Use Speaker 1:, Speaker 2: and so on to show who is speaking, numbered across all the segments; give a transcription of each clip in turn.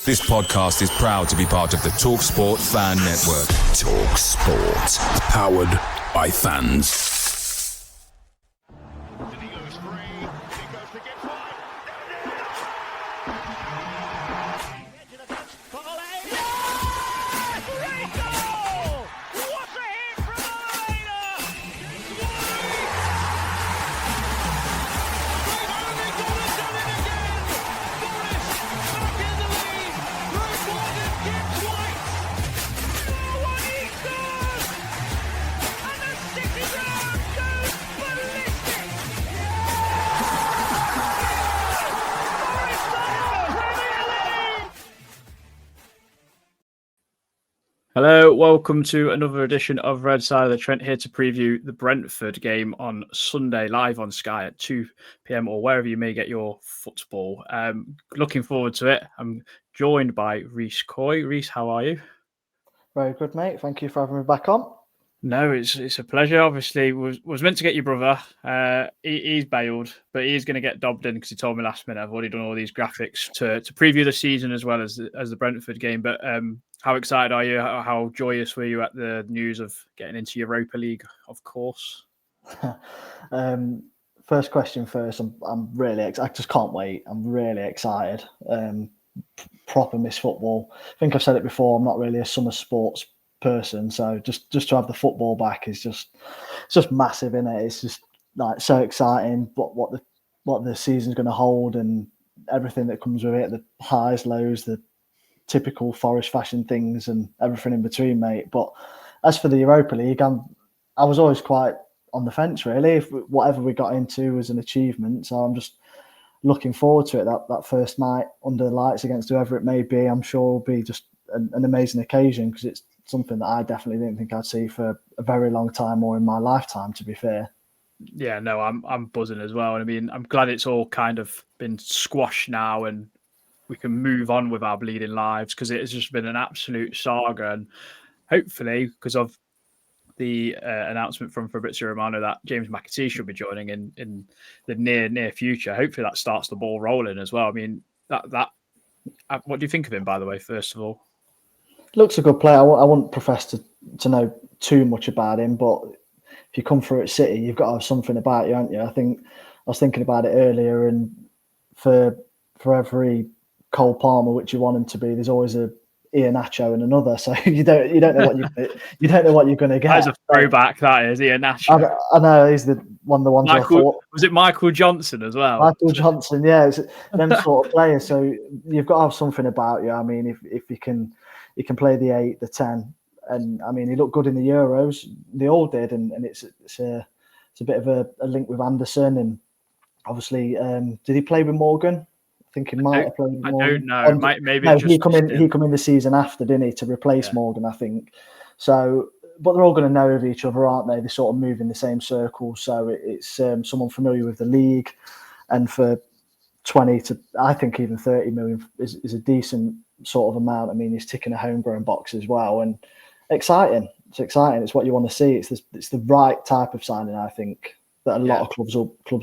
Speaker 1: This podcast is proud to be part of the TalkSPORT Fan Network. TalkSPORT. Powered by fans.
Speaker 2: Hello, welcome to another edition of Red Side of the Trent, here to preview the Brentford game on Sunday, live on Sky at 2 p.m. or wherever you may get your football. Looking forward to it. I'm joined by Reiss Coy. Reiss, how are you?
Speaker 3: Very good, mate. Thank you for having me back on.
Speaker 2: No, it's a pleasure. Obviously, was meant to get your brother. He's bailed, but he's going to get dobbed in because he told me last minute I've already done all these graphics to preview the season as well as the Brentford game. But how excited are you? How joyous were you at the news of getting into Europa League? Of course.
Speaker 3: First question first. I'm really. I just can't wait. I'm really excited. Proper miss football. I think I've said it before. I'm not really a summer sports person, so just to have the football back is just massive, isn't it? It's just like so exciting. What the season's going to hold and everything that comes with it, the highs, lows, the typical Forest fashion things and everything in between, mate. But as for the Europa League, I was always quite on the fence, really. If whatever we got into was an achievement, so I'm just looking forward to it. That first night under the lights against whoever it may be, I'm sure will be just an amazing occasion, because it's something that I definitely didn't think I'd see for a very long time, or in my lifetime, to be fair.
Speaker 2: Yeah, no, I'm buzzing as well. And I mean, I'm glad it's all kind of been squashed now and we can move on with our bleeding lives, because it has just been an absolute saga. And hopefully, because of the announcement from Fabrizio Romano that James McAtee should be joining in the near future, hopefully that starts the ball rolling as well. I mean, that what do you think of him, by the way, first of all?
Speaker 3: Looks a good player. I wouldn't profess to know too much about him, but if you come through at City, you've got to have something about you, haven't you? I think I was thinking about it earlier, and for every Cole Palmer, which you want him to be, there's always a Iheanacho and another. So you don't know what you don't know what you're going to get.
Speaker 2: That's a throwback. That is Iheanacho.
Speaker 3: I know he's one of the ones.
Speaker 2: Was it Michael Johnson as well?
Speaker 3: Michael Johnson, yeah, it's them sort of players. So you've got to have something about you. I mean, if you can play the 8, the 10, and I mean, he looked good in the Euros. They all did, and it's a bit of a link with Anderson, and obviously, did he play with Morgan? I think he might have played with Morgan.
Speaker 2: I don't know. Maybe
Speaker 3: no, he come in the season after, didn't he, to replace Morgan, I think. So, but they're all going to know of each other, aren't they? They sort of move in the same circle. So it's someone familiar with the league, and for 20 to, I think, even 30 million is a decent sort of amount. I mean, he's ticking a homegrown box as well, and exciting. It's exciting. It's what you want to see. It's the right type of signing, I think, that a lot of clubs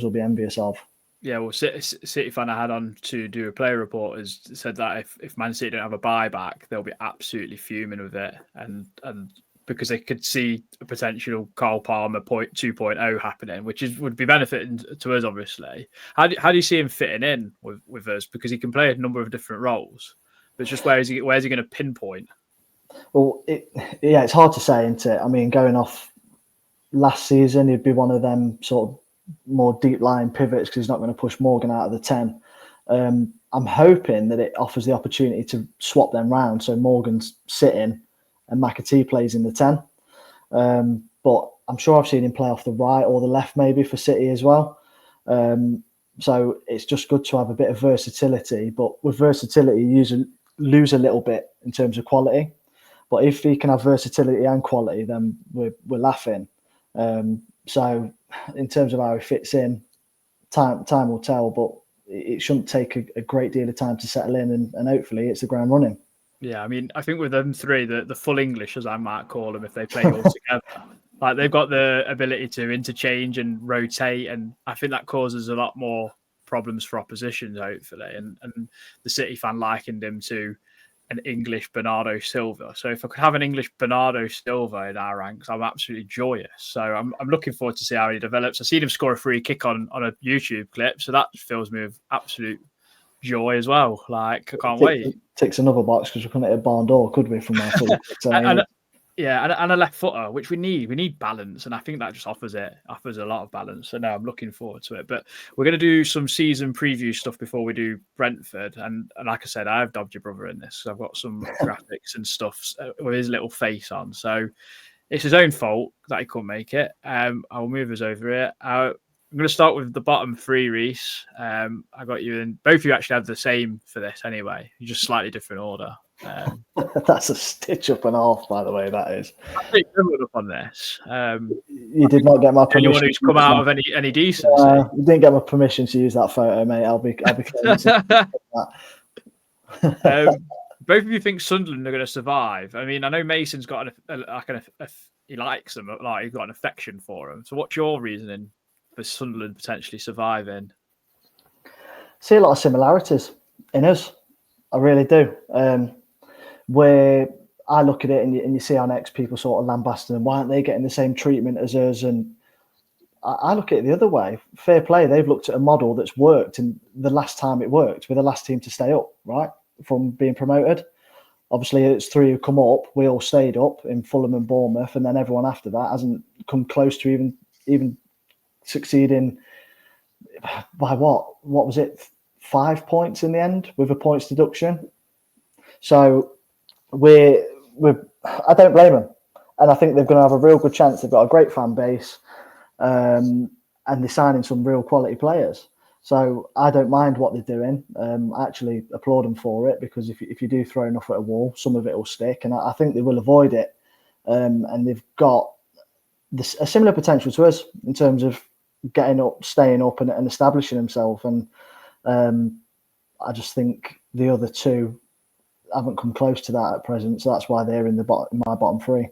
Speaker 3: will be envious of.
Speaker 2: Yeah, well, City fan I had on to do a player report has said that if Man City don't have a buyback, they'll be absolutely fuming with it, and because they could see a potential Cole Palmer 2.0 happening, which would be benefiting to us, obviously. How do you see him fitting in with us? Because he can play a number of different roles, but it's just where's he going to pinpoint?
Speaker 3: Well, it's hard to say, isn't it? I mean, going off last season, he'd be one of them sort of more deep line pivots, because he's not going to push Morgan out of the 10. I'm hoping that it offers the opportunity to swap them round, so Morgan's sitting and McAtee plays in the 10. But I'm sure I've seen him play off the right or the left, maybe for City as well. So it's just good to have a bit of versatility. But with versatility, you lose a little bit in terms of quality. But if he can have versatility and quality, then we're laughing. So in terms of how he fits in, time will tell. But it shouldn't take a great deal of time to settle in, and hopefully it's the ground running.
Speaker 2: Yeah, I mean, I think with them three, the full English, as I might call them, if they play all together, like they've got the ability to interchange and rotate, and I think that causes a lot more problems for oppositions, hopefully. And the City fan likened him to an English Bernardo Silva. So if I could have an English Bernardo Silva in our ranks, I'm absolutely joyous. So I'm looking forward to see how he develops. I seen him score a free kick on a YouTube clip, so that fills me with absolute joy as well. Like, I can't wait.
Speaker 3: Ticks another box because we couldn't hit a barn door, could we, from our free kicks?
Speaker 2: And a left footer, which we need. We need balance, and I think that just offers a lot of balance. So no, I'm looking forward to it. But we're going to do some season preview stuff before we do Brentford. And like I said, I've dobbed your brother in this. So I've got some graphics and stuff with his little face on. So it's his own fault that he couldn't make it. I'll move us over it. I'm going to start with the bottom three, Reiss. I got you in. Both of you actually had the same for this anyway. You're just slightly different order.
Speaker 3: That's a stitch up and a half, by the way. That is.
Speaker 2: I think everyone up on this.
Speaker 3: You did not get my permission.
Speaker 2: Anyone who's come out of any decency.
Speaker 3: You didn't get my permission to use that photo, mate. I'll be that.
Speaker 2: Both of you think Sunderland are going to survive. I mean, I know Mason's got he likes them, like he's got an affection for them. So, what's your reasoning for Sunderland potentially surviving?
Speaker 3: See a lot of similarities in us. I really do. Where I look at it and you see our next people sort of lambasting them, why aren't they getting the same treatment as us? And I look at it the other way. Fair play. They've looked at a model that's worked, and the last time it worked, we're the last team to stay up, right, from being promoted. Obviously, it's three who come up. We all stayed up in Fulham and Bournemouth, and then everyone after that hasn't come close to even succeeding by what was it? 5 points in the end with a points deduction. So I don't blame them, and I think they're going to have a real good chance. They've got a great fan base, and they're signing some real quality players. So I don't mind what they're doing. I actually applaud them for it, because if you do throw enough at a wall, some of it will stick, and I think they will avoid it. And they've got a similar potential to us in terms of getting up, staying up, and establishing themselves. And I just think the other two haven't come close to that at present, so that's why they're in my bottom three.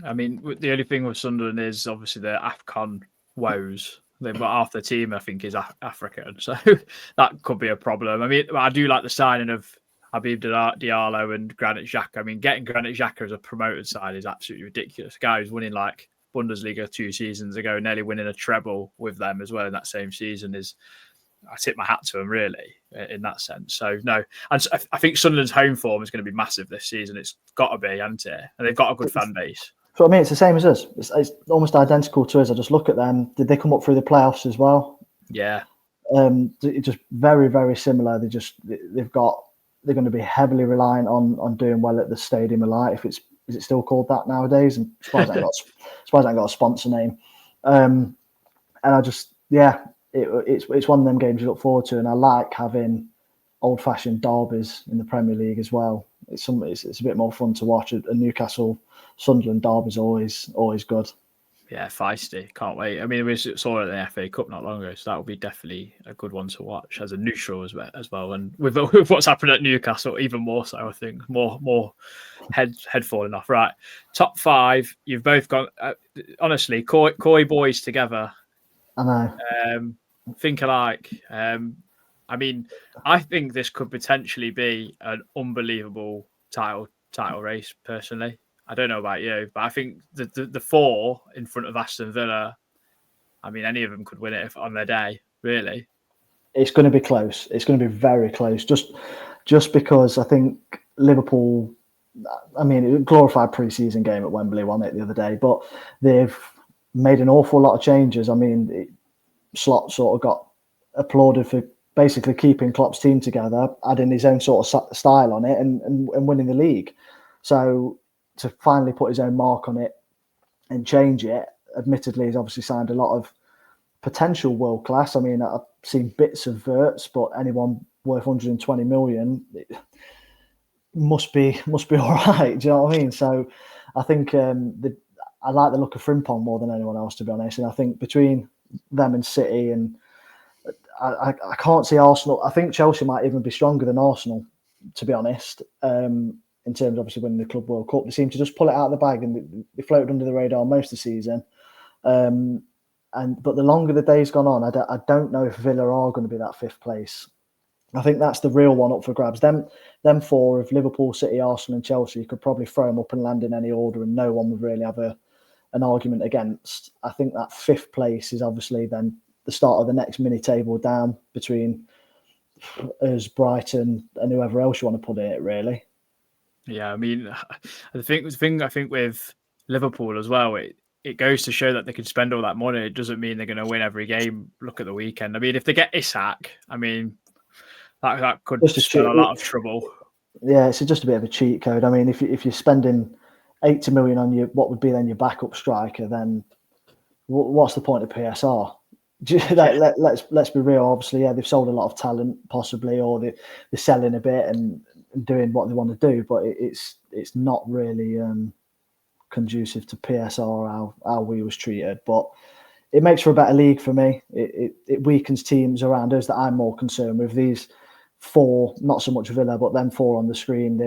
Speaker 3: I
Speaker 2: mean, the only thing with Sunderland is obviously the AFCON woes. They've got half the team, I think, is African, so that could be a problem. I mean, I do like the signing of Habib Diallo and Granit Xhaka. I mean, getting Granit Xhaka as a promoted side is absolutely ridiculous. A guy who's winning like Bundesliga 2 seasons ago, nearly winning a treble with them as well in that same season I tip my hat to him, really, in that sense. So, no. And I think Sunderland's home form is going to be massive this season. It's got to be, hasn't it? And they've got a good fan base.
Speaker 3: So, I mean, it's the same as us. It's almost identical to us. I just look at them. Did they come up through the playoffs as well?
Speaker 2: Yeah.
Speaker 3: Just very, very similar. They're going to be heavily reliant on doing well at the Stadium of Light. Is it still called that nowadays? And as far as I ain't got a sponsor name. And I just, it's one of them games you look forward to, and I like having old-fashioned derbies in the Premier League as well. It's a bit more fun to watch. A Newcastle Sunderland derby is always good.
Speaker 2: Yeah, feisty. Can't wait. I mean, we saw it in the FA Cup not long ago, so that would be definitely a good one to watch as a neutral as well. And with what's happened at Newcastle, even more so, I think. More head falling off. Right, top 5. You've both got honestly, Coy boys together.
Speaker 3: I know.
Speaker 2: Think alike. I mean, I think this could potentially be an unbelievable title race. Personally, I don't know about you, but I think the 4 in front of Aston Villa, I mean, any of them could win it on their day. Really,
Speaker 3: it's going to be close. It's going to be very close. Just because I think Liverpool. I mean, it was a glorified pre-season game at Wembley, wasn't it, the other day? But they've made an awful lot of changes. I mean, Slot sort of got applauded for basically keeping Klopp's team together, adding his own sort of style on it, and winning the league. So to finally put his own mark on it and change it, admittedly, he's obviously signed a lot of potential world class. I mean, I've seen bits of Verts, but anyone worth 120 million must be all right. Do you know what I mean? So I think I like the look of Frimpong more than anyone else, to be honest. And I think between them and City, and I can't see Arsenal. I think Chelsea might even be stronger than Arsenal, to be honest, in terms of obviously winning the Club World Cup. They seem to just pull it out of the bag, and they floated under the radar most of the season. But the longer the day's gone on, I don't know if Villa are going to be that 5th place. I think that's the real one up for grabs. Them 4 of Liverpool, City, Arsenal and Chelsea, you could probably throw them up and land in any order and no one would really have an argument against. I think that 5th place is obviously then the start of the next mini table down between us, Brighton and whoever else you want to put in it, really.
Speaker 2: Yeah, I mean, the thing I think with Liverpool as well, it goes to show that they can spend all that money. It doesn't mean they're going to win every game. Look at the weekend. I mean, if they get Isak, I mean, that could spell a lot of trouble.
Speaker 3: Yeah, it's just a bit of a cheat code. I mean, if you're spending 80 million on what would be then your backup striker, then what's the point of PSR? Let's be real. Obviously, yeah, they've sold a lot of talent, possibly, or they're selling a bit and doing what they want to do, but it's not really conducive to PSR how we was treated. But it makes for a better league for me. It weakens teams around us that I'm more concerned with. These 4, not so much Villa, but them 4 on the screen,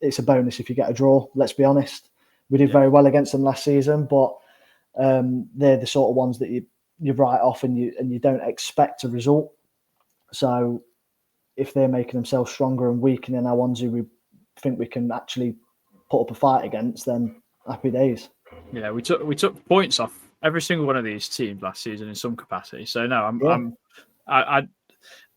Speaker 3: it's a bonus if you get a draw. Let's be honest. We did very well against them last season, but they're the sort of ones that you write off and you don't expect a result. So if they're making themselves stronger and weakening our ones who we think we can actually put up a fight against, then happy days.
Speaker 2: Yeah, we took points off every single one of these teams last season in some capacity. So no,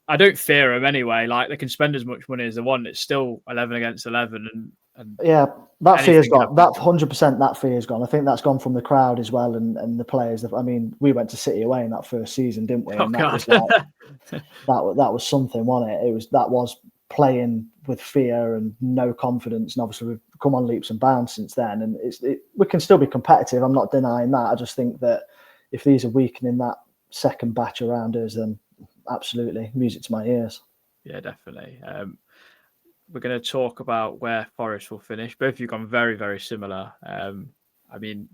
Speaker 2: I don't fear them anyway. Like, they can spend as much money as they want. It's still 11 against 11, and
Speaker 3: yeah, that fear's gone. That 100%, that fear's gone. I think that's gone from the crowd as well and the players. I mean, we went to City away in that first season, didn't we? And that was like, that was something, wasn't it? That was playing with fear and no confidence. And obviously, we've come on leaps and bounds since then. And we can still be competitive. I'm not denying that. I just think that if these are weakening that second batch around us, then absolutely music to my ears.
Speaker 2: Yeah, definitely. We're going to talk about where Forest will finish. Both of you gone very, very similar. I mean,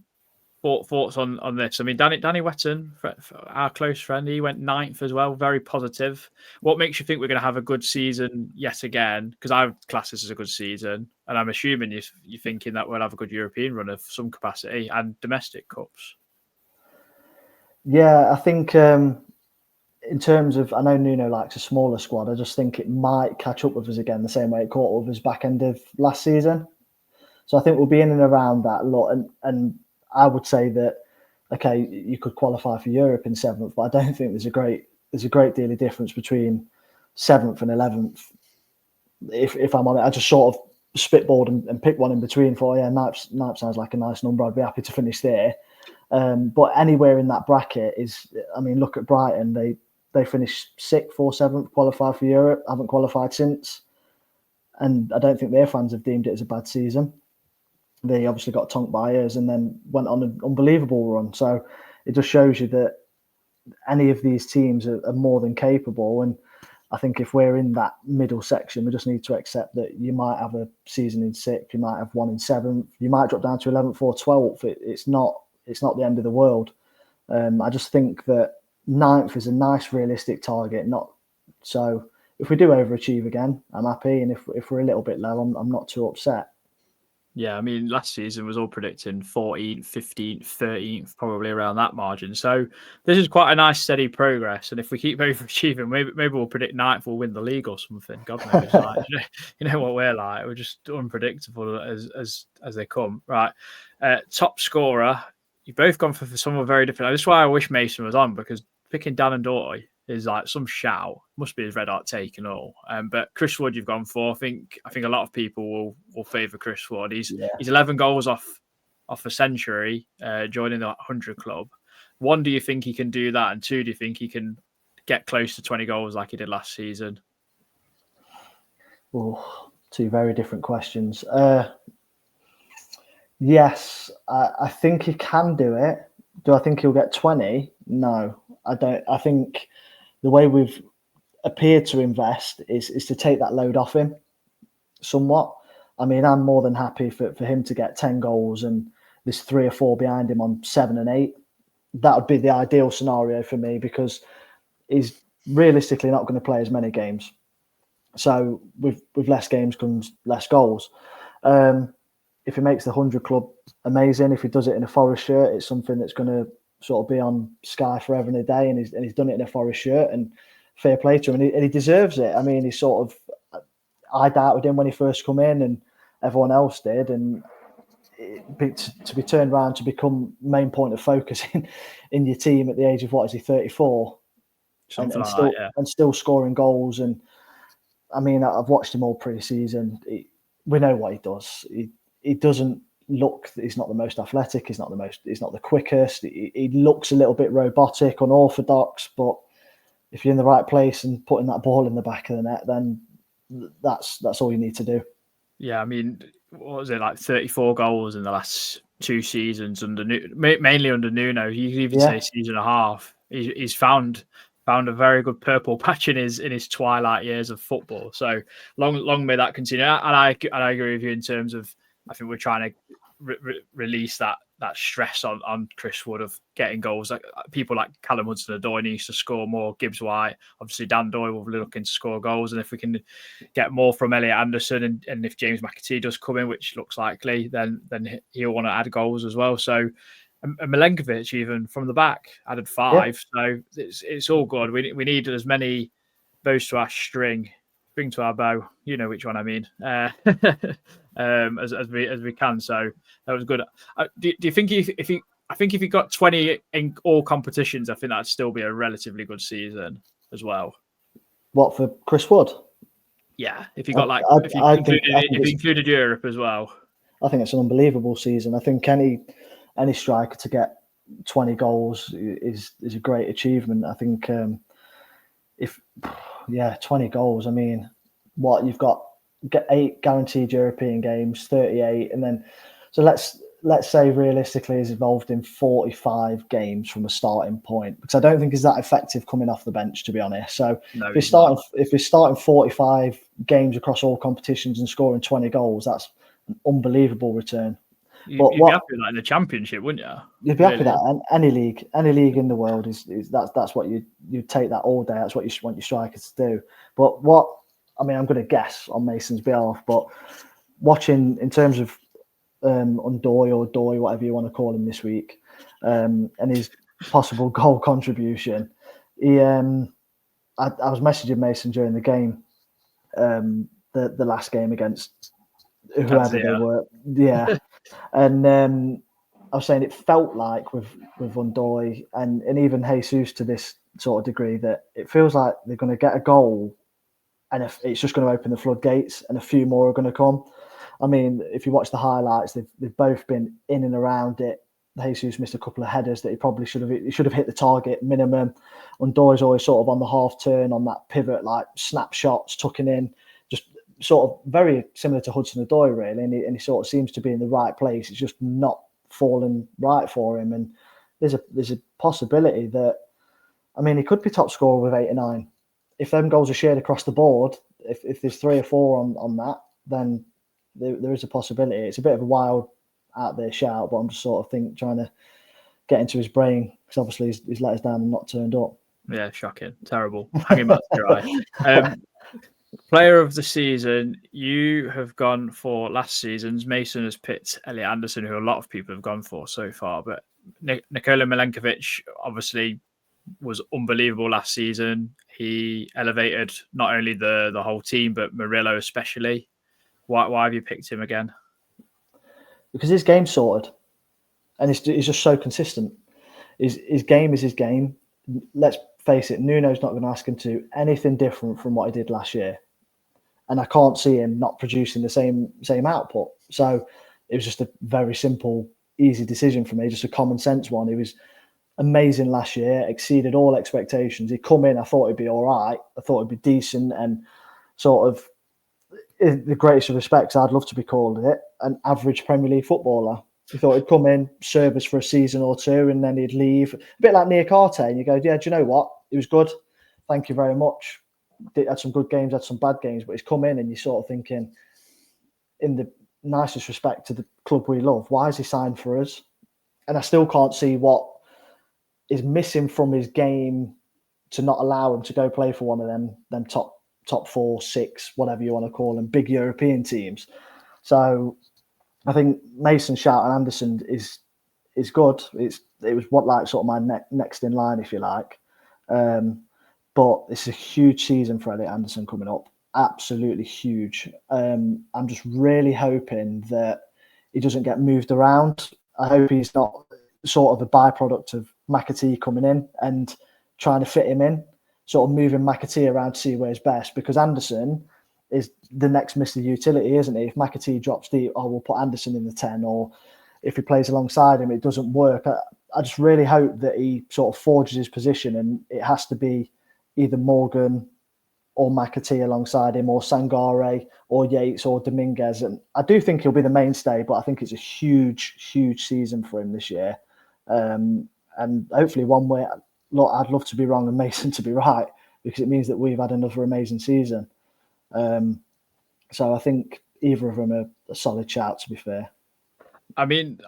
Speaker 2: thoughts on this? I mean, Danny Wetton, our close friend, he went 9th as well. Very positive. What makes you think we're going to have a good season yet again? Because I would class this as a good season, and I'm assuming you're thinking that we'll have a good European run of some capacity and domestic cups.
Speaker 3: Yeah, I think in terms of, I know Nuno likes a smaller squad. I just think it might catch up with us again the same way it caught up with us back end of last season. So I think we'll be in and around that lot. And I would say that, okay, you could qualify for Europe in 7th, but I don't think there's a great deal of difference between 7th and 11th. If I'm on it, I just sort of spitballed and picked one in between for, yeah, Knipe sounds like a nice number. I'd be happy to finish there. But anywhere in that bracket is, I mean, look at Brighton. They finished 6th or 7th, qualified for Europe, haven't qualified since. And I don't think their fans have deemed it as a bad season. They obviously got tonked by us and then went on an unbelievable run. So it just shows you that any of these teams are more than capable. And I think if we're in that middle section, we just need to accept that you might have a season in 6th, you might have one in 7th, you might drop down to 11th or 12th. It's not the end of the world. I just think that 9th is a nice realistic target. So if we do overachieve again, I'm happy, and if we're a little bit low, I'm not too upset.
Speaker 2: Yeah, I mean, last season was all predicting 14th, 15th, 13th, probably around that margin. So this is quite a nice steady progress. And if we keep overachieving, maybe we'll predict 9th, we'll win the league or something. God knows. Like, you know what we're like. We're just unpredictable as they come. Right. Top scorer. You've both gone for someone very different. That's why I wish Mason was on, because picking hudson-odoi is like some shout. Must be his red heart take and all. But Chris Wood, you've gone for. I think a lot of people will favour Chris Wood. He's 11 goals off a century, joining the 100 club. 1, do you think he can do that? And 2, do you think he can get close to 20 goals like he did last season?
Speaker 3: Oh, 2 very different questions. Yes, I think he can do it. Do I think he'll get 20? No, I don't. I think the way we've appeared to invest is to take that load off him somewhat. I mean, I'm more than happy for him to get 10 goals and there's 3 or 4 behind him on 7 and 8. That would be the ideal scenario for me, because he's realistically not going to play as many games. So with less games comes less goals. If he makes the 100 club, amazing. If he does it in a Forest shirt, it's something that's going to sort of be on Sky forever and a day, and he's done it in a Forest shirt, and fair play to him, and he deserves it. I mean, he's sort of, I doubted him when he first come in, and everyone else did, and to be turned around to become main point of focus in your team at the age of, what is he, 34, and still scoring goals. And I mean, I've watched him all pre-season. We know what he does. He doesn't look. He's not the most athletic. He's not the quickest. He looks a little bit robotic, unorthodox. But if you're in the right place and putting that ball in the back of the net, then that's all you need to do.
Speaker 2: Yeah, I mean, what was it, like 34 goals in the last 2 seasons mainly under Nuno. You could even say season and a half. He's found a very good purple patch in his twilight years of football. So long may that continue. And I agree with you in terms of, I think we're trying to release that stress on Chris Wood of getting goals. Like people like Callum Hudson-Odoi needs to score more. Gibbs-white, obviously Dan Doyle will be looking to score goals, and if we can get more from Elliot Anderson, and if James McAtee does come in, which looks likely, then he'll want to add goals as well. So, and Milenkovic even from the back added 5. So it's all good. We need as many bows to our string to our bow. You know which one I mean. As we can. So that was good. Do you think if he got 20 in all competitions, I think that'd still be a relatively good season as well.
Speaker 3: What, for Chris Wood?
Speaker 2: Yeah, if he got if he included Europe as well. I
Speaker 3: think it's an unbelievable season. I think any striker to get 20 goals is a great achievement. I think 20 goals. I mean, what you've got, get 8 guaranteed European games, 38, and then so let's say realistically he's involved in 45 games from a starting point, because I don't think he's that effective coming off the bench, to be honest. So if he's starting 45 games across all competitions and scoring 20 goals, that's an unbelievable return.
Speaker 2: You'd be happy with that in the Championship, wouldn't you?
Speaker 3: You'd be happy with that. And any league in the world is that's what you take that all day. That's what you want your strikers to do. But I'm going to guess on Mason's behalf, but watching in terms of Odoi or Doi, whatever you want to call him this week, and his possible goal contribution, I was messaging Mason during the game, the last game against whoever they were, and I was saying it felt like with Odoi and even Jesus to this sort of degree that it feels like they're going to get a goal, and if it's just going to open the floodgates, and a few more are going to come. I mean, if you watch the highlights, they've both been in and around it. Jesus missed a couple of headers that he probably should have hit the target minimum. Undoi's always sort of on the half turn, on that pivot, like snapshots, tucking in, just sort of very similar to Hudson-Odoi, really. And he sort of seems to be in the right place. It's just not falling right for him. And there's a possibility that, I mean, he could be top scorer with 8 or 9. If them goals are shared across the board, if there's 3 or 4 on that, then there is a possibility. It's a bit of a wild out there shout, but I'm just sort of trying to get into his brain, because obviously he's let us down and not turned up.
Speaker 2: Yeah, shocking, terrible. Hanging back to dry. Player of the season, you have gone for last season's. Mason has picked Elliot Anderson, who a lot of people have gone for so far, but Nikola Milenkovic obviously was unbelievable last season. He elevated not only the whole team, but Murillo especially. Why have you picked him again?
Speaker 3: Because his game's sorted, and he's just so consistent. His game is his game. Let's face it, Nuno's not going to ask him to do anything different from what he did last year, and I can't see him not producing the same output. So it was just a very simple, easy decision for me, just a common sense one. He was amazing last year, exceeded all expectations. He'd come in, I thought he'd be all right. I thought he'd be decent, and sort of, in the greatest of respects, I'd love to be called it, an average Premier League footballer. He thought he'd come in, serve us for a season or 2, and then he'd leave. A bit like McAtee, and you go, yeah, do you know what? He was good. Thank you very much. Had some good games, had some bad games, but he's come in, and you're sort of thinking, in the nicest respect to the club we love, why is he signed for us? And I still can't see what is missing from his game to not allow him to go play for one of them top 4, 6, whatever you want to call them, big European teams. So I think Mason shout and Anderson is is good. It was what like sort of my next in line, if you like. But it's a huge season for Elliot Anderson coming up. Absolutely huge. I'm just really hoping that he doesn't get moved around. I hope he's not sort of a byproduct of McAtee coming in and trying to fit him in, sort of moving McAtee around to see where he's best, because Anderson is the next Mr. Utility, isn't he? If McAtee drops deep, we'll put Anderson in the 10, or if he plays alongside him, it doesn't work. I just really hope that he sort of forges his position, and it has to be either Morgan or McAtee alongside him, or Sangare, or Yates, or Dominguez. And I do think he'll be the mainstay, but I think it's a huge, huge season for him this year. And hopefully one way, look, I'd love to be wrong and Mason to be right, because it means that we've had another amazing season. So I think either of them are a solid shout, to be fair.
Speaker 2: I mean,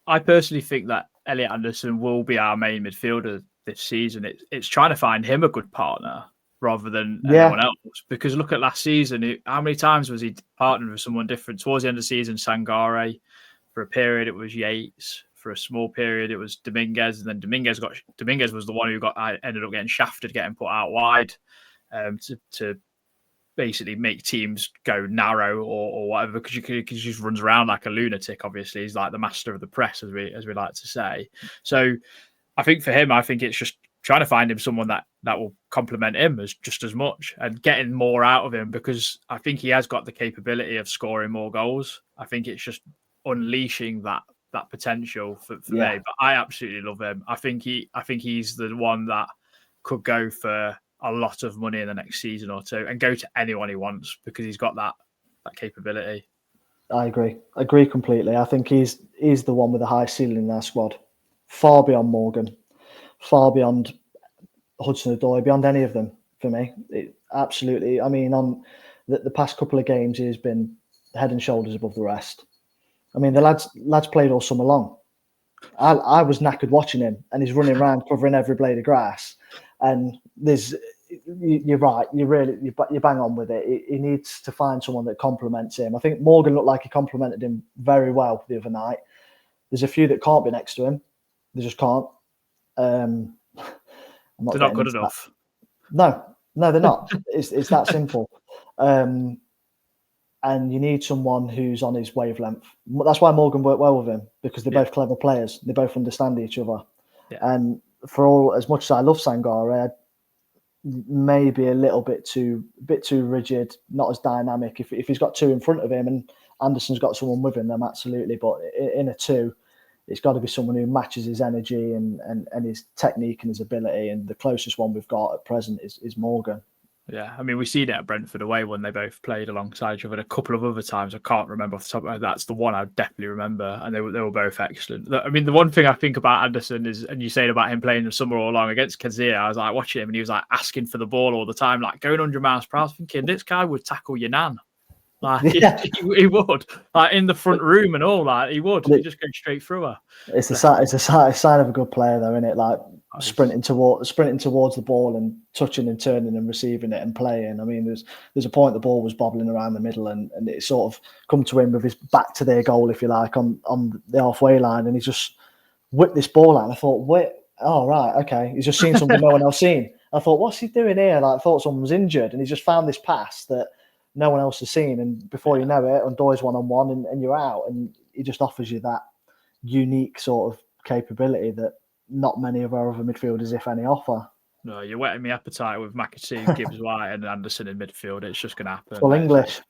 Speaker 2: I personally think that Elliot Anderson will be our main midfielder this season. It's trying to find him a good partner rather than anyone else. Because look at last season, how many times was he partnered with someone different? Towards the end of the season, Sangare. For a period, it was Yates. For a small period, it was Dominguez. And then Dominguez was the one who ended up getting shafted, getting put out wide to basically make teams go narrow or whatever, because he just runs around like a lunatic. Obviously, he's like the master of the press, as we like to say. So I think for him, it's just trying to find him someone that will complement him just as much and getting more out of him, because I think he has got the capability of scoring more goals. I think it's just unleashing that potential for me. But I absolutely love him. I think he's the one that could go for a lot of money in the next season or two and go to anyone he wants, because he's got that capability.
Speaker 3: I agree completely. I think he's the one with the high ceiling in our squad, far beyond Morgan, far beyond Hudson-Odoi, beyond any of them for me. Absolutely. I mean, on the past couple of games, he's been head and shoulders above the rest. I mean, the lads played all summer long. I was knackered watching him, and he's running around covering every blade of grass. And you're right. You bang on with it. He needs to find someone that complements him. I think Morgan looked like he complemented him very well the other night. There's a few that can't be next to him. They just can't.
Speaker 2: They're not good enough.
Speaker 3: No, they're not. It's that simple. And you need someone who's on his wavelength. That's why Morgan worked well with him, because they're both clever players. They both understand each other. Yeah. And for all as much as I love Sangare, maybe a little bit too rigid, not as dynamic. If he's got two in front of him and Anderson's got someone with him, then absolutely. But in a two, it's got to be someone who matches his energy and his technique and his ability. And the closest one we've got at present is Morgan.
Speaker 2: Yeah, I mean, we've seen it at Brentford away when they both played alongside each other. And a couple of other times, I can't remember off the top of my head. That's the one I definitely remember, and they were both excellent. I mean, the one thing I think about Anderson is, and you saying about him playing the summer all along against Kazir, I was like watching him, and he was like asking for the ball all the time, like going 100 miles per hour. I was thinking, this guy would tackle your nan. Like he would, like in the front room and all that. He would. He'd just go straight through her.
Speaker 3: It's a sign of a good player, though, isn't it? Like sprinting towards the ball and touching and turning and receiving it and playing. I mean, there's a point the ball was bobbling around the middle and it sort of come to him with his back to their goal, if you like, on the halfway line, and he just whipped this ball out. And I thought, wait, oh right, okay. He's just seen something no one else seen. I thought, what's he doing here? Like, I thought someone was injured, and he just found this pass that no one else has seen, and before you know it, Odoi's one-on-one and you're out, and he just offers you that unique sort of capability that not many of our other midfielders, if any, offer.
Speaker 2: No, you're whetting my appetite with McAtee, Gibbs-white and Anderson in midfield. It's just going to happen.
Speaker 3: Full English.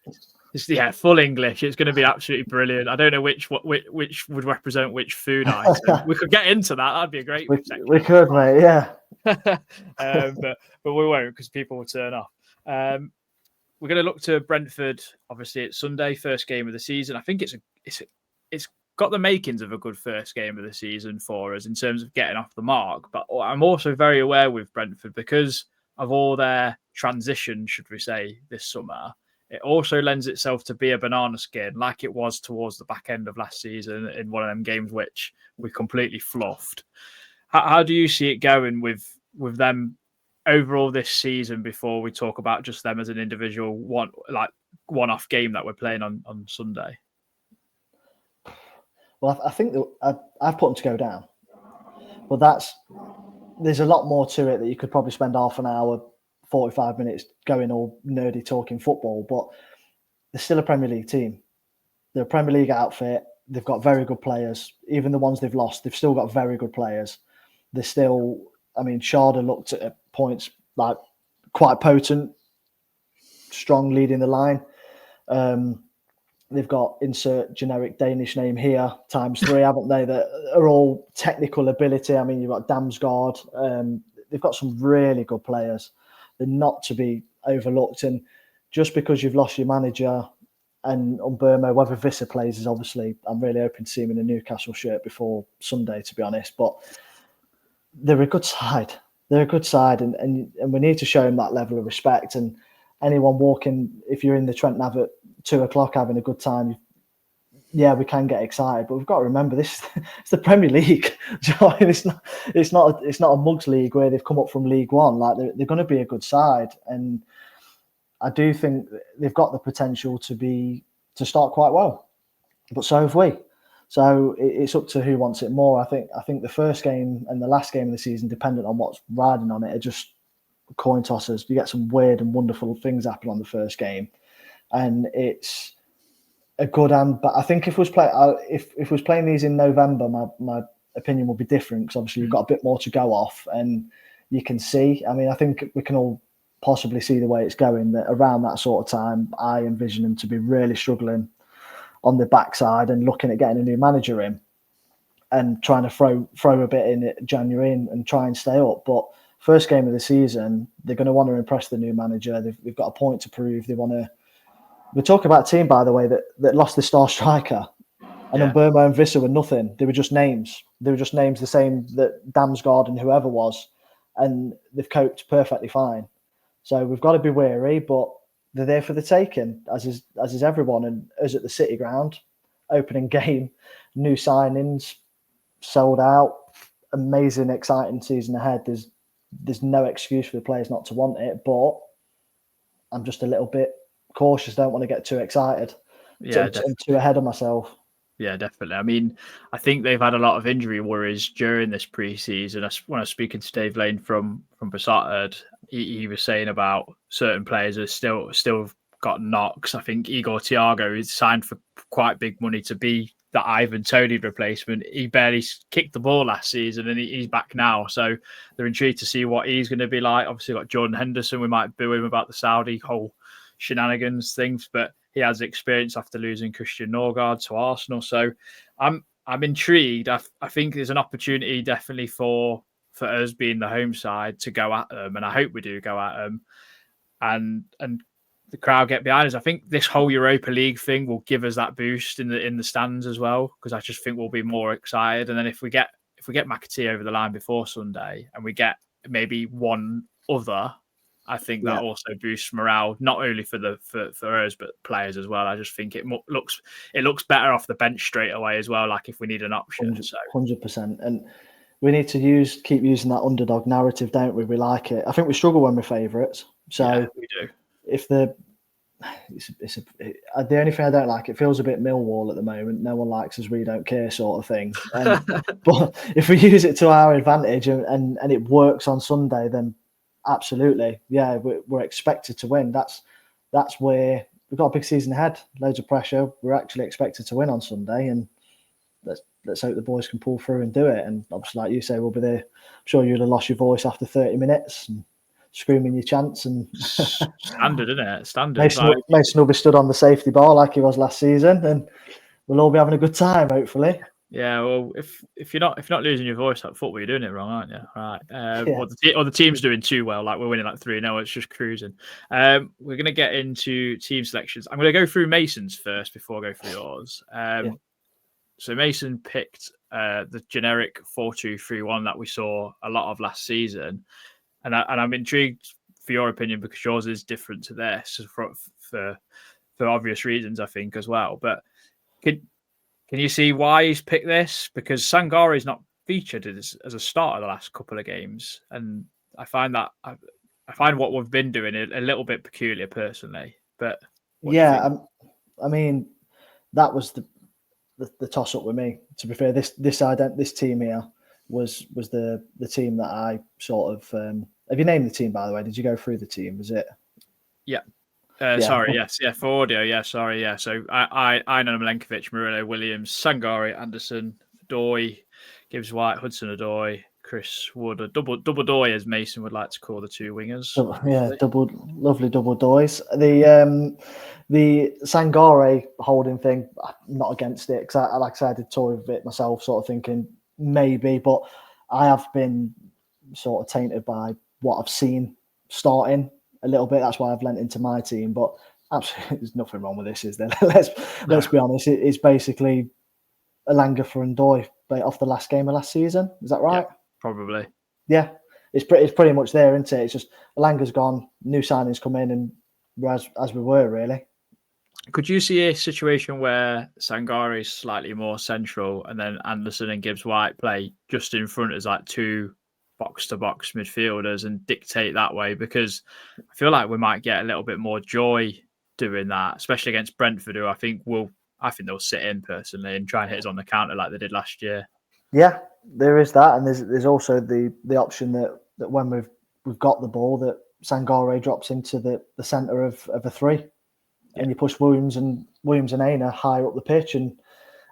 Speaker 2: Full English. It's going to be absolutely brilliant. I don't know which would represent which food item. We could get into that. That'd be a great section.
Speaker 3: We could, mate, yeah.
Speaker 2: But we won't, because people will turn off. We're going to look to Brentford. Obviously, it's Sunday, first game of the season. I think it's got the makings of a good first game of the season for us in terms of getting off the mark. But I'm also very aware with Brentford, because of all their transition, should we say, this summer, it also lends itself to be a banana skin, like it was towards the back end of last season in one of them games which we completely fluffed. How do you see it going with them overall this season, before we talk about just them as an individual one-off game that we're playing on Sunday?
Speaker 3: Well, I think that I've put them to go down, but there's a lot more to it that you could probably spend half an hour, 45 minutes going all nerdy talking football, but they're still a Premier League team. They're a Premier League outfit. They've got very good players. Even the ones they've lost, they've still got very good players. They're still, I mean, Sharda looked at points like quite potent, strong leading the line. They've got insert generic Danish name here, ×3, haven't they? That are all technical ability. I mean, you've got Damsgaard. They've got some really good players. They're not to be overlooked. And just because you've lost your manager and Burma, whether Visser plays is obviously, I'm really hoping to see him in a Newcastle shirt before Sunday, to be honest. But they're a good side. They're a good side, and we need to show them that level of respect. And anyone walking, if you're in the Trent Nav at 2:00 having a good time, yeah, we can get excited, but we've got to remember this: it's the Premier League. It's not a mugs league where they've come up from League One. Like they're going to be a good side, and I do think they've got the potential to start quite well. But so have we. So it's up to who wants it more. I think the first game and the last game of the season, dependent on what's riding on it, are just coin tossers. You get some weird and wonderful things happen on the first game, and it's a good and. But I think if we was playing these in November, my opinion would be different, because obviously you've got a bit more to go off, and you can see. I mean, I think we can all possibly see the way it's going. That around that sort of time, I envision them to be really struggling on the backside and looking at getting a new manager in and trying to throw a bit in it January and try and stay up. But first game of the season, they're going to want to impress the new manager. They've got a point to prove. They want to. We're talking about a team, by the way, that lost the star striker, and Burma and Visser were nothing. They were just names. They were just names the same that Damsgaard and whoever was, and they've coped perfectly fine. So we've got to be wary, but they're there for the taking, as is everyone. And us at the City Ground, opening game, new signings, sold out, amazing, exciting season ahead. There's no excuse for the players not to want it, but I'm just a little bit cautious. Don't want to get too excited. I'm too ahead of myself.
Speaker 2: Yeah, definitely. I mean, I think they've had a lot of injury worries during this pre-season. When I was speaking to Dave Lane from Besotted, he was saying about certain players that still got knocks. I think Igor Thiago is signed for quite big money to be the Ivan Toney replacement. He barely kicked the ball last season, and he's back now. So they're intrigued to see what he's going to be like. Obviously, got Jordan Henderson. We might boo him about the Saudi whole shenanigans things, but he has experience after losing Christian Norgard to Arsenal. So I'm intrigued. I think there's an opportunity definitely for us being the home side to go at them, and I hope we do go at them, and the crowd get behind us. I think this whole Europa League thing will give us that boost in the stands as well, because I just think we'll be more excited. And then if we get McAtee over the line before Sunday, and we get maybe one other, I think that also boosts morale, not only for us but players as well. I just think it looks better off the bench straight away as well. Like if we need an option,
Speaker 3: 100%. And we need to keep using that underdog narrative, don't we? We like it. I think we struggle when we're favourites. So
Speaker 2: we do.
Speaker 3: If the only thing I don't like, it feels a bit Millwall at the moment. No one likes us, we don't care, sort of thing. But if we use it to our advantage and it works on Sunday, then absolutely, yeah, we're expected to win. That's where we've got a big season ahead, loads of pressure. We're actually expected to win on Sunday, and let's hope the boys can pull through and do it. And obviously, like you say, we'll be there. I'm sure you'll have lost your voice after 30 minutes and screaming your chants. And
Speaker 2: standard, isn't it? Standard.
Speaker 3: Mason will be stood on the safety bar like he was last season, and we'll all be having a good time, hopefully.
Speaker 2: Yeah, well, if you're not losing your voice at football, you're doing it wrong, aren't you? Right. Or the team's doing too well, like we're winning like 3-0, it's just cruising. We're going to get into team selections. I'm going to go through Mason's first before I go through yours. So Mason picked the generic 4-2-3-1 that we saw a lot of last season, and I'm intrigued for your opinion, because yours is different to this for obvious reasons, I think, as well. But can you see why he's picked this? Because Sangare is not featured as a starter the last couple of games, and I find what we've been doing a little bit peculiar personally. But
Speaker 3: I mean, that was the toss up with me. To be fair, this team here was the team that I sort of. Have you named the team, by the way? Did you go through the team? Was it?
Speaker 2: Yeah.
Speaker 3: Yeah.
Speaker 2: Sorry, yes, yeah, for audio, yeah, sorry, yeah. So I know Milenkovic, Murillo, Williams, Sangare, Anderson, Odoi, Gibbs-white, Hudson-Odoi, Chris Wood, a double Odoi, as Mason would like to call the two wingers.
Speaker 3: Yeah, lovely double Doys. The Sangare holding thing, I'm not against it, because like I said, I did toy with it myself, sort of thinking maybe, but I have been sort of tainted by what I've seen starting a little bit. That's why I've lent into my team, but absolutely there's nothing wrong with this, is there? Let's be honest. It's basically Elanga for Odoi off the last game of last season. Is that right?
Speaker 2: Yeah, probably.
Speaker 3: Yeah, it's pretty much there, isn't it? It's just Elanga's gone, new signings come in, and as we were really.
Speaker 2: Could you see a situation where Sangare is slightly more central, and then Anderson and Gibbs-white play just in front as like two box-to-box midfielders and dictate that way? Because I feel like we might get a little bit more joy doing that, especially against Brentford, who I think they'll sit in personally and try and hit us on the counter like they did last year. Yeah,
Speaker 3: there is that, and there's also the option that when we've got the ball, that Sangare drops into the centre of a three, and you push Williams and Aina higher up the pitch, and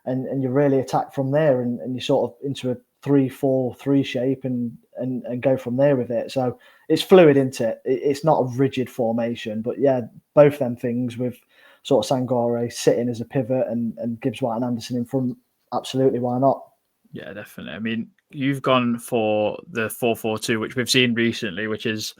Speaker 3: you really attack from there, and you sort of into a 3-4-3 shape, and go from there with it. So it's fluid, isn't it? It's not a rigid formation, but yeah, both them things with sort of Sangare sitting as a pivot and Gibbs-white and Anderson in front, absolutely, why not?
Speaker 2: Yeah, definitely. I mean, you've gone for the 4-4-2, which we've seen recently, which is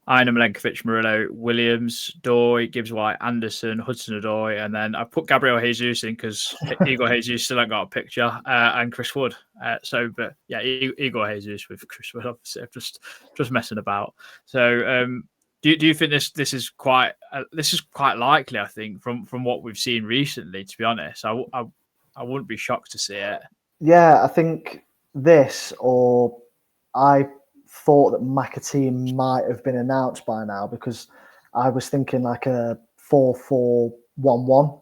Speaker 2: Aina, Milenkovic, Murillo, Williams, Odoi, Gibbs-white, Anderson, Hudson-Odoi, and then I put Gabriel Jesus in because Igor Jesus still ain't got a picture, and Chris Wood. But yeah, Igor Jesus with Chris Wood. Obviously, I'm just messing about. So, do you think this is quite likely? I think from what we've seen recently, to be honest, I wouldn't be shocked to see it.
Speaker 3: Yeah, I think this, or I thought that McAtee might have been announced by now, because I was thinking like a 4-4-1-1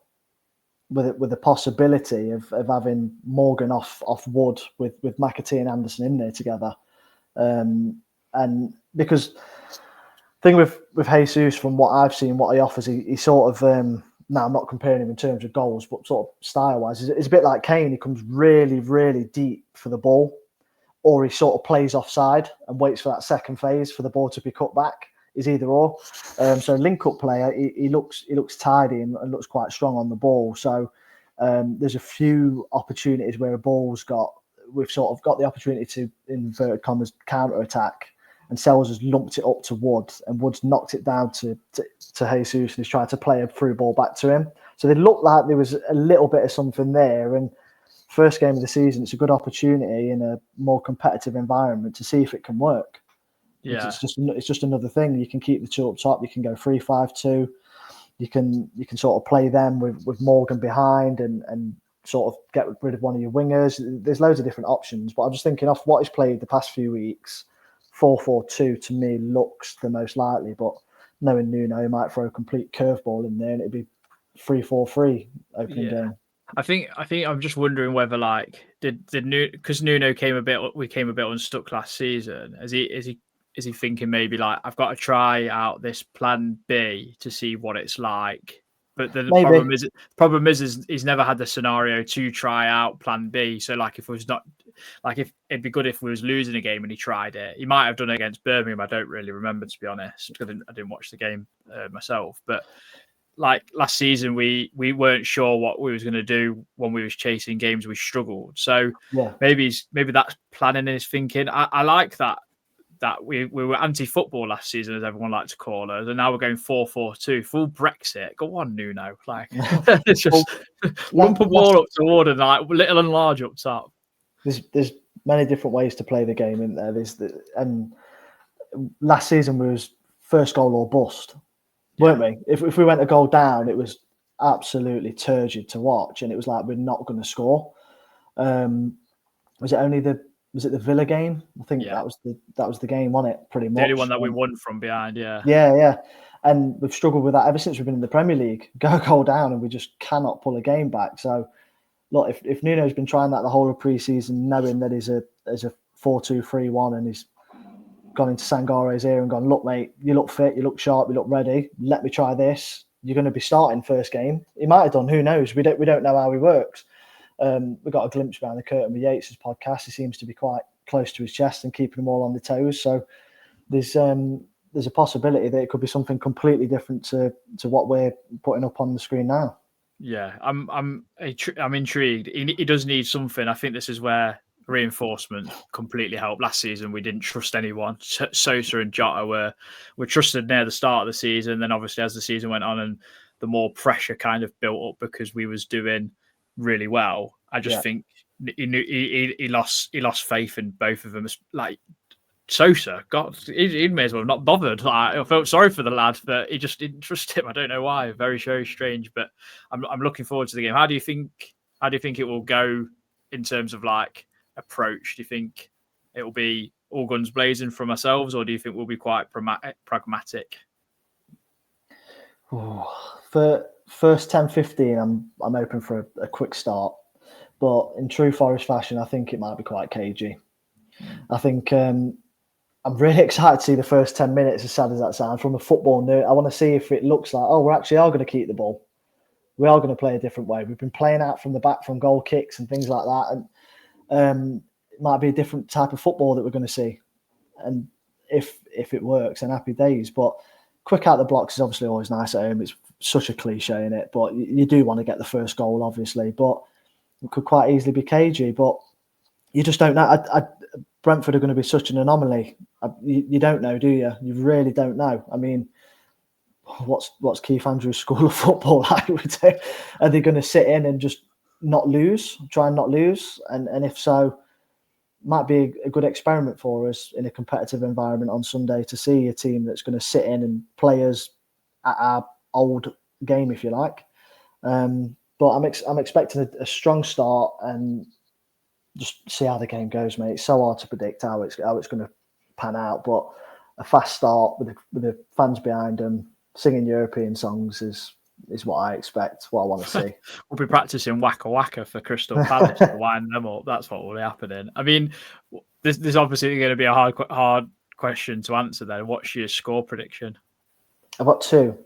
Speaker 3: with the possibility of having Morgan off Wood with McAtee and Anderson in there together. And because thing with Jesus, from what I've seen, what he offers, he sort of now I'm not comparing him in terms of goals, but sort of style-wise, it's a bit like Kane. He comes really, really deep for the ball, or he sort of plays offside and waits for that second phase for the ball to be cut back. Is either or. So link-up player, he looks tidy and looks quite strong on the ball. So there's a few opportunities where we've sort of got the opportunity to, in inverted commas, counter-attack, and Sells has lumped it up to Wood, and Wood's knocked it down to Jesus, and he's tried to play a through ball back to him. So they looked like there was a little bit of something there. And first game of the season, it's a good opportunity in a more competitive environment to see if it can work.
Speaker 2: Yeah,
Speaker 3: it's just another thing. You can keep the two up top. You can go 3-5-2. You can sort of play them with Morgan behind and sort of get rid of one of your wingers. There's loads of different options. But I'm just thinking off what he's played the past few weeks, 4-4-2 to me looks the most likely. But knowing Nuno, he might throw a complete curveball in there, and it'd be 3-4-3 opening game.
Speaker 2: I think I'm just wondering whether did because Nuno came a bit unstuck last season. Is he thinking maybe I've got to try out this plan B to see what it's like? But the problem is he's never had the scenario to try out plan B. So if it'd be good if we was losing a game and he tried it. He might have done it against Birmingham. I don't really remember, to be honest, because I didn't watch the game myself. But last season, we weren't sure what we was going to do when we was chasing games. We struggled. So
Speaker 3: yeah,
Speaker 2: maybe that's planning in his thinking. I like that we were anti-football last season, as everyone likes to call us, and now we're going 4-4-2, full Brexit. Go on, Nuno. It's just lump a ball up toward and little and large up top.
Speaker 3: There's many different ways to play the game, isn't there? And last season was first goal or bust, weren't we? If we went a goal down, it was absolutely turgid to watch, and it was like we're not going to score. Was it the Villa game? I think that was the game, wasn't it? Pretty much
Speaker 2: the only one that we won from behind.
Speaker 3: Yeah. And we've struggled with that ever since we've been in the Premier League. Go a goal down, and we just cannot pull a game back. So look, if Nuno's been trying that the whole of pre-season, knowing that he's a 4-2-3-1 and he's gone into Sangare's ear and gone, look, mate, you look fit, you look sharp, you look ready. Let me try this. You're going to be starting first game. He might have done. Who knows? We don't know how he works. We got a glimpse behind the curtain with Yates' podcast. He seems to be quite close to his chest and keeping them all on the toes. So there's a possibility that it could be something completely different to what we're putting up on the screen now.
Speaker 2: Yeah, I'm intrigued. He does need something. I think this is where reinforcement completely helped. Last season, we didn't trust anyone. Sosa and Jota were trusted near the start of the season. Then obviously as the season went on and the more pressure kind of built up because we was doing really well, I just think he lost faith in both of them. Like Sosa, God, he may as well have not bothered. Like, I felt sorry for the lad, but he just didn't trust him. I don't know why. Very, very strange. But I'm looking forward to the game. How do you think it will go in terms of like approach? Do you think it will be all guns blazing from ourselves, or do you think we'll be quite pragmatic?
Speaker 3: For first 10-15, I'm open for a quick start. But in true Forest fashion, I think it might be quite cagey. I think I'm really excited to see the first 10 minutes, as sad as that sounds, from a football nerd. I want to see if it looks like, we actually are going to keep the ball. We are going to play a different way. We've been playing out from the back from goal kicks and things like that. And it might be a different type of football that we're going to see. And if it works, then happy days. But quick out the blocks is obviously always nice at home. It's such a cliche in it. But you do want to get the first goal, obviously. But it could quite easily be cagey. But you just don't know. Brentford are going to be such an anomaly. You don't know, do you? You really don't know. I mean, what's Keith Andrews' school of football like? Are they going to sit in and just not lose, try and not lose? And if so, might be a good experiment for us in a competitive environment on Sunday to see a team that's going to sit in and play us at our old game, if you like. But I'm expecting a strong start and just see how the game goes, mate. It's so hard to predict how it's going to pan out, but a fast start with the fans behind them singing European songs is what I expect, what I want to see.
Speaker 2: We'll be practicing Waka Waka for Crystal Palace to wind them up. That's what will be happening. I mean, there's obviously going to be a hard question to answer then. What's your score prediction?
Speaker 3: I've got two.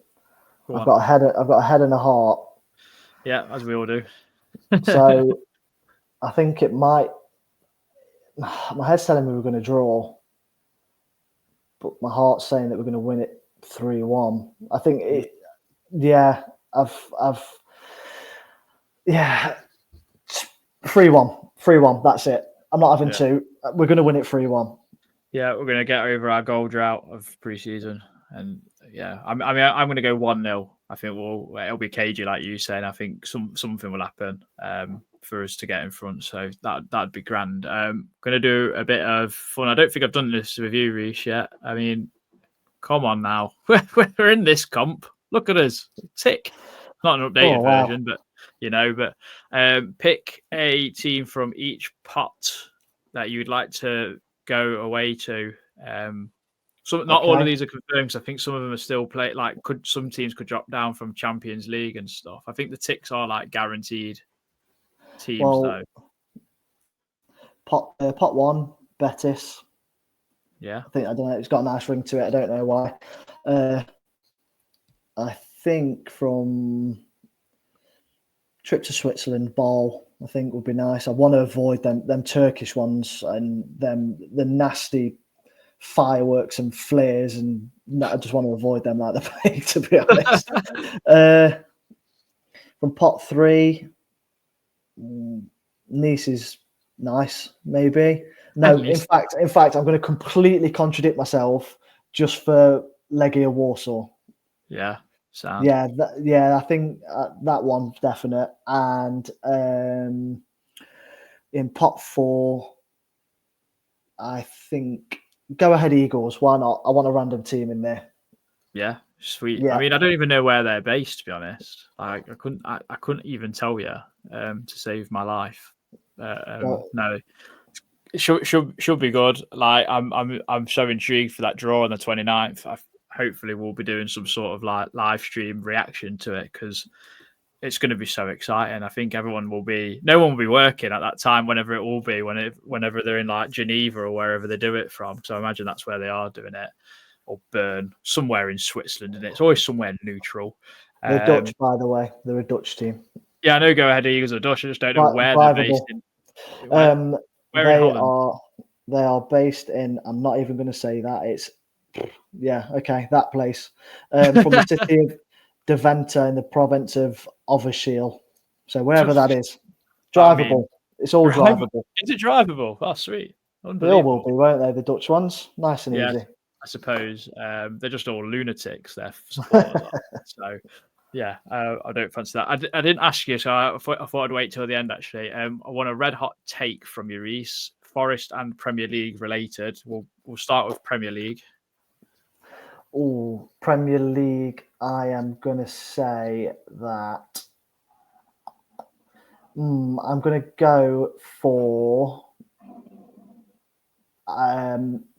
Speaker 3: I've got a head and a heart.
Speaker 2: Yeah, as we all do.
Speaker 3: So I think it might. My head's telling me we're going to draw, but my heart's saying that we're going to win it 3-1. I think it. Yeah, I've 3-1. That's it. I'm not having two. We're going to win it 3-1.
Speaker 2: Yeah, we're going to get over our goal drought of pre-season, and I'm going to go 1-0. I think it'll be cagey, like you said. I think something will happen for us to get in front. So that'd be grand. Going to do a bit of fun. I don't think I've done this with you, Reiss, yet. I mean, come on now. We're in this comp. Look at us. Tick. Not an updated version, but pick a team from each pot that you'd like to go away to. Not all of these are confirmed, because I think some of them are still playing. Like, some teams could drop down from Champions League and stuff. I think the ticks are like guaranteed teams, though.
Speaker 3: Pot 1, Betis.
Speaker 2: Yeah,
Speaker 3: I don't know. It's got a nice ring to it. I don't know why. I think from trip to Switzerland, Ball, I think would be nice. I want to avoid them Turkish ones and the nasty fireworks and flares, and I just want to avoid them like the plague, to be honest. From pot 3, Nice is nice, maybe. No, in fact, I'm going to completely contradict myself just for Legia Warsaw.
Speaker 2: Yeah, sound.
Speaker 3: Yeah, I think that one's definite. And in pot 4, I think go ahead Eagles. Why not? I want a random team in there.
Speaker 2: Yeah, sweet.
Speaker 3: Yeah.
Speaker 2: I mean, I don't even know where they're based, to be honest. Like, I couldn't even tell you to save my life. No, it should be good. Like, I'm so intrigued for that draw on the 29th. Hopefully we'll be doing some sort of like live stream reaction to it, because it's going to be so exciting. I think no one will be working at that time, whenever it will be, whenever they're in like Geneva or wherever they do it from. So I imagine that's where they are doing it, or Bern, somewhere in Switzerland, and it's always somewhere neutral.
Speaker 3: They're Dutch, by the way. They're a Dutch team.
Speaker 2: Yeah, I know Go Ahead Eagles are Dutch. I just don't know where they're based in.
Speaker 3: They are based in, I'm not even going to say that. It's, that place. From the city of Deventer in the province of Overschel. So wherever that is. Drivable. It's all drivable.
Speaker 2: Is it drivable? Oh, sweet.
Speaker 3: They all will be, won't they? The Dutch ones? Nice and easy.
Speaker 2: I suppose. They're just all lunatics, their supporters. So, yeah, I don't fancy that. I didn't ask you, so I thought I'd wait till the end, actually. I want a red-hot take from you, Reiss. Forest and Premier League related. We'll start with Premier League.
Speaker 3: Oh, Premier League, I am going to say that I'm going to go for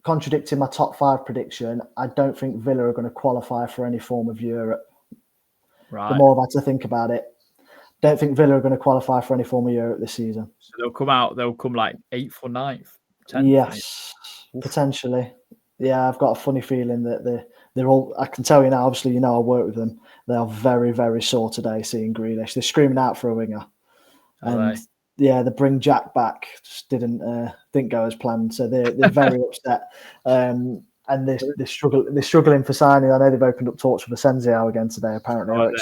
Speaker 3: contradicting my top 5 prediction. I don't think Villa are going to qualify for any form of Europe.
Speaker 2: Right.
Speaker 3: The more I've had to think about it, don't think Villa are going to qualify for any form of Europe this season.
Speaker 2: So they'll come like 8th or 9th? 10th?
Speaker 3: Yes, potentially. Yeah, I've got a funny feeling that they're all, I can tell you now, obviously, I work with them. They are very, very sore today seeing Grealish. They're screaming out for a winger. The bring Jack back just didn't go as planned. So they're very upset. And they're struggling for signing. I know they've opened up talks with Asensio again today. Apparently,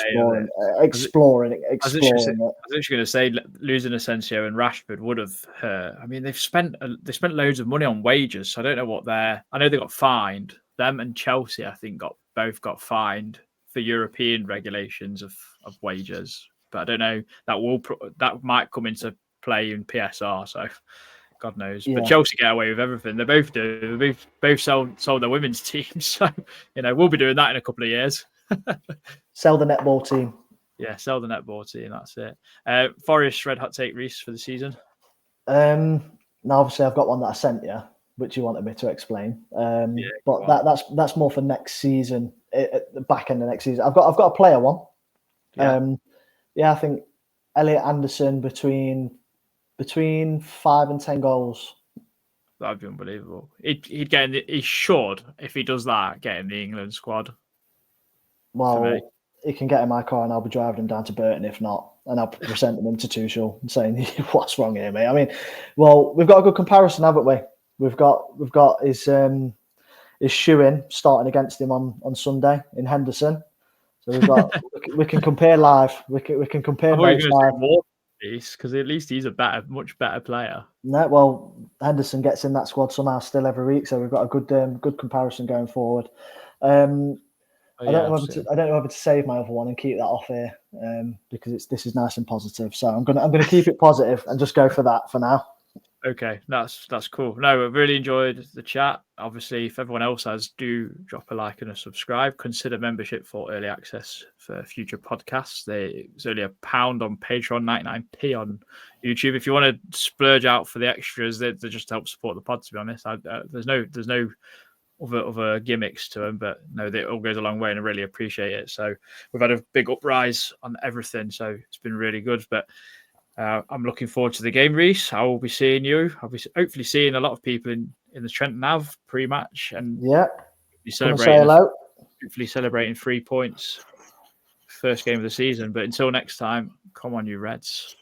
Speaker 3: exploring it.
Speaker 2: I was actually going to say losing Asensio and Rashford would have hurt. I mean, they spent loads of money on wages. So I don't know what I know they got fined. Them and Chelsea, I think, both got fined for European regulations of wages. But I don't know, that might come into play in PSR. So. God knows. Yeah. But Chelsea get away with everything. They both do. They both sold their women's team. So, we'll be doing that in a couple of years.
Speaker 3: Sell the netball team.
Speaker 2: Yeah, sell the netball team. That's it. Forest, red hot take, Reiss, for the season?
Speaker 3: Now, obviously, I've got one that I sent you, which you wanted me to explain. But that's more for next season, at the back end of next season. I've got a player one. Yeah. I think Elliot Anderson between 5 and 10 goals.
Speaker 2: That'd be unbelievable. He should, if he does that, get in the England squad.
Speaker 3: Well, he can get in my car and I'll be driving him down to Burton if not. And I'll be presenting him to Tuchel and saying, what's wrong here, mate? I mean, well, we've got a good comparison, haven't we? We've got his shoe-in starting against him on Sunday in Henderson. So we can compare live. We can compare live.
Speaker 2: Because at least he's a much better player.
Speaker 3: No, well, Henderson gets in that squad somehow still every week, so we've got a good comparison going forward. I don't know whether to save my other one and keep that off here because this is nice and positive. So I'm gonna keep it positive and just go for that for now.
Speaker 2: Okay, that's cool. No, I've really enjoyed the chat. Obviously, if everyone else has, do drop a like and a subscribe. Consider membership for early access for future podcasts. It's only £1 on Patreon, 99p on YouTube. If you want to splurge out for the extras, they just help support the pod. To be honest, there's no other gimmicks to them, but no, it all goes a long way, and I really appreciate it. So we've had a big uprise on everything, so it's been really good. But I'm looking forward to the game, Reiss. I will be seeing you. I'll be hopefully seeing a lot of people in the Trent Nav pre-match, and be hopefully celebrating 3 points, first game of the season. But until next time, come on, you Reds.